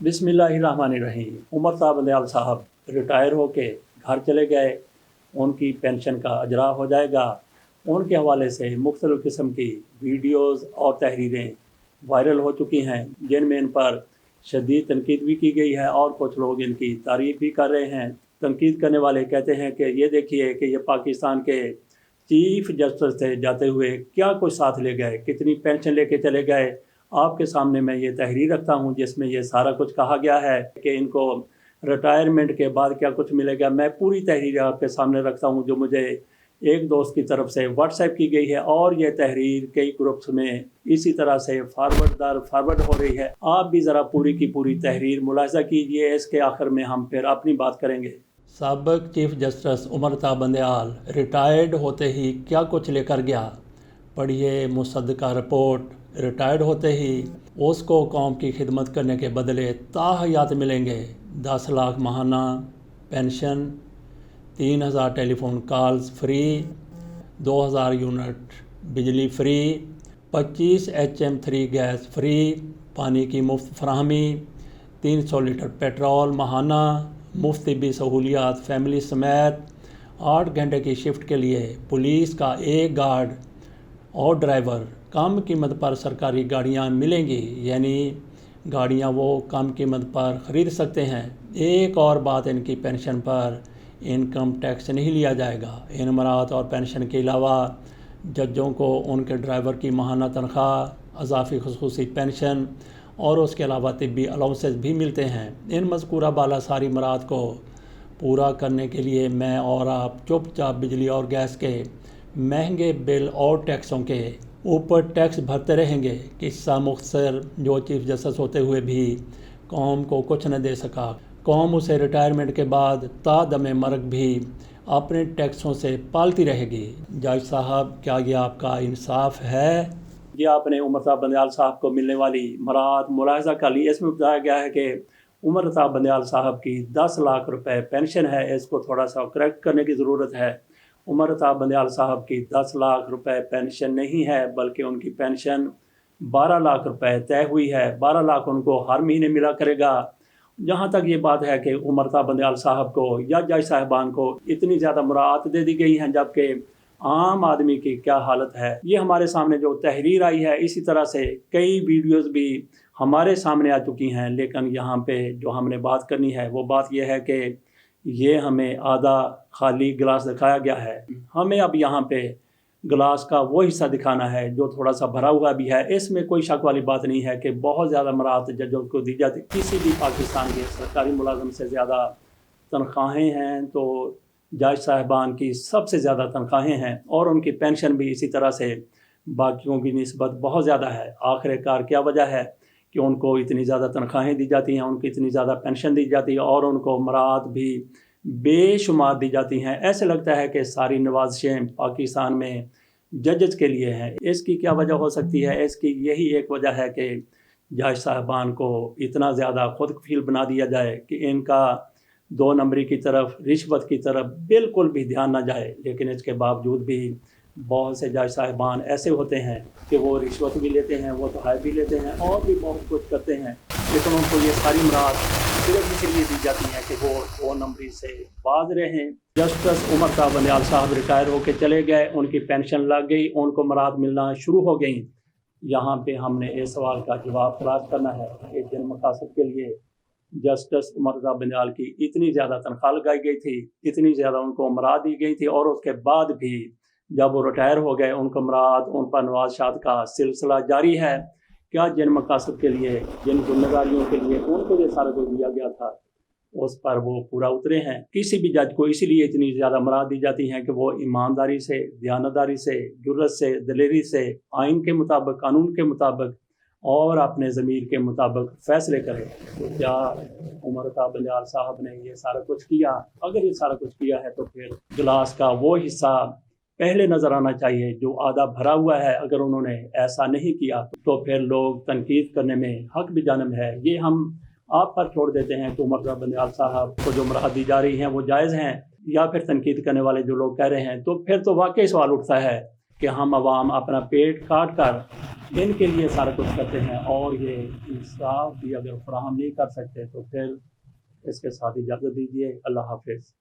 बिस्मिल्लाहिर्रहमानिर्रहीम। उमर साहब बंदयाल साहब रिटायर होके घर चले गए, उनकी पेंशन का अजरा हो जाएगा। उनके हवाले से मुख्तलिफ़ किस्म की वीडियोज़ और तहरीरें वायरल हो चुकी हैं, जिनमें इन पर शदीद तनकीद भी की गई है और कुछ लोग इनकी तारीफ़ भी कर रहे हैं। तनकीद करने वाले कहते हैं कि ये देखिए कि ये पाकिस्तान के चीफ जस्टिस थे, जाते हुए क्या कुछ साथ ले गए, कितनी पेंशन लेके चले गए। आपके सामने मैं ये तहरीर रखता हूँ जिसमें ये सारा कुछ कहा गया है कि इनको रिटायरमेंट के बाद क्या कुछ मिलेगा। मैं पूरी तहरीर आपके सामने रखता हूँ जो मुझे एक दोस्त की तरफ से व्हाट्सएप की गई है, और ये तहरीर कई ग्रुप्स में इसी तरह से फॉरवर्ड हो रही है। आप भी ज़रा पूरी की पूरी तहरीर मुलाहिज़ा कीजिए, इसके आखिर में हम फिर अपनी बात करेंगे। साबिक़ चीफ जस्टिस उमर साहब बंदयाल रिटायर्ड होते ही क्या कुछ लेकर गया, पढ़िए मुसद्दका रिपोर्ट। रिटायर्ड होते ही उसको कौम की खिदमत करने के बदले ताहयात मिलेंगे 10 लाख माहाना pension, 3000 telephone calls free, 2000 unit बिजली फ्री, 25 HM3 गैस फ्री, पानी की मुफ्त फराहमी, 300 लीटर पेट्रोल माहाना, मुफ्त तिब्बी सहूलियात फैमिली समेत, 8 घंटे की शिफ्ट के लिए पुलिस का एक गार्ड और ड्राइवर, कम कीमत पर सरकारी गाड़ियां मिलेंगी, यानी गाड़ियां वो कम कीमत पर ख़रीद सकते हैं। एक और बात, इनकी पेंशन पर इनकम टैक्स नहीं लिया जाएगा। इन मराहत और पेंशन के अलावा जजों को उनके ड्राइवर की माहाना तनख्वाह, अज़ाफ़ी ख़ुसूसी पेंशन और उसके अलावा तिब्बी अलाउंसेस भी मिलते हैं। इन मज़कूरा बाला सारी मराहत को पूरा करने के लिए मैं और आप चुपचाप बिजली और गैस के महंगे बिल और टैक्सों के ऊपर टैक्स भरते रहेंगे। किस्सा मुख्तसर, जो चीफ जस्टिस होते हुए भी कौम को कुछ न दे सका, कौम उसे रिटायरमेंट के बाद तादम मरग भी अपने टैक्सों से पालती रहेगी। जज साहब, क्या ये आपका इंसाफ है? ये आपने उमर साहब बंदयाल साहब को मिलने वाली मराहत मुलाहिज़ा कर ली। इसमें बताया गया है कि उमर साहब बंदयाल साहब की 10 लाख रुपए पेंशन है। इसको थोड़ा सा करेक्ट करने की ज़रूरत है। उमर साहब बंदयाल साहब की 10 लाख रुपए पेंशन नहीं है, बल्कि उनकी पेंशन 12 लाख रुपए तय हुई है। 12 लाख उनको हर महीने मिला करेगा। जहाँ तक ये बात है कि उमर साहब बंदयाल साहब को या जज साहिबान को इतनी ज़्यादा मुराहत दे दी गई हैं, जबकि आम आदमी की क्या हालत है। ये हमारे सामने जो तहरीर आई है, इसी तरह से कई वीडियोस भी हमारे सामने आ चुकी हैं, लेकिन यहाँ पे जो हमने बात करनी है वो बात यह है कि ये हमें आधा खाली गिलास दिखाया गया है। हमें अब यहाँ पे गिलास का वो हिस्सा दिखाना है जो थोड़ा सा भरा हुआ भी है। इसमें कोई शक वाली बात नहीं है कि बहुत ज़्यादा मराहत जजों को दी जाती। किसी भी पाकिस्तान के सरकारी मुलाजम से ज़्यादा तनख्वाहें हैं तो जज साहिबान की सबसे ज़्यादा तनख्वाहें हैं, और उनकी पेंशन भी इसी तरह से बाकियों की निस्बत बहुत ज़्यादा है। आखिरकार क्या वजह है कि उनको इतनी ज़्यादा तनख्वाहें दी जाती हैं, उनको इतनी ज़्यादा पेंशन दी जाती है, और उनको मराहत भी बेशुमार दी जाती हैं। ऐसे लगता है कि सारी नवाजिशें पाकिस्तान में जजेस के लिए हैं। इसकी क्या वजह हो सकती है? इसकी यही एक वजह है कि जज साहिबान को इतना ज़्यादा खुद कफील बना दिया जाए कि इनका 2 नंबरी की तरफ, रिश्वत की तरफ बिल्कुल भी ध्यान ना जाए। लेकिन इसके बावजूद भी बहुत से जज साहिबान ऐसे होते हैं कि वो रिश्वत भी लेते हैं, वो तोहफ़े भी लेते हैं और भी बहुत कुछ करते हैं, लेकिन उनको ये सारी मराहत सिर्फ इसलिए दी जाती है कि वो 2 नंबरी से बाज रहें। जस्टिस उमर साहब बंदयाल साहब रिटायर होकर चले गए, उनकी पेंशन लग गई, उनको मराहत मिलना शुरू हो गई। यहाँ पे हमने इस सवाल का जवाब तलाश करना है कि जिन मकासद के लिए जस्टिस उमर साहब बंदयाल की इतनी ज़्यादा तनख्वाह लगाई गई थी, इतनी ज़्यादा उनको मराहत दी गई थी, और उसके बाद भी जब वो रिटायर हो गए उनको मराहत, उन पर नवाज़शात का सिलसिला जारी है। क्या जिन मकासद के लिए, जिन जिम्मेदारियों के लिए उनको ये सारा कुछ दिया गया था, उस पर वो पूरा उतरे हैं? किसी भी जज को इसीलिए इतनी ज़्यादा मराहत दी जाती हैं कि वो ईमानदारी से, दयानतदारी से, जुर्रत से, दिलेरी से, आइन के मुताबिक, कानून के मुताबिक और अपने ज़मीर के मुताबिक फ़ैसले करें। तो क्या उमर साहब बंदयाल साहब ने ये सारा कुछ किया? अगर ये सारा कुछ किया है तो फिर गिलास का वो हिस्सा पहले नज़र आना चाहिए जो आधा भरा हुआ है। अगर उन्होंने ऐसा नहीं किया तो फिर लोग तनकीद करने में हक भी जानब है। ये हम आप पर छोड़ देते हैं कि उमर साहब बंदयाल साहब को जो मराहत दी जा रही हैं वो जायज़ हैं, या फिर तनकीद करने वाले जो लोग कह रहे हैं, तो फिर तो वाकई सवाल उठता है कि हम अवाम अपना पेट काट कर ان کے لیے سارا کچھ کرتے ہیں، اور یہ انصاف بھی اگر فراہم نہیں کر سکتے تو پھر اس کے ساتھ اجازت دیجیے۔ اللہ حافظ۔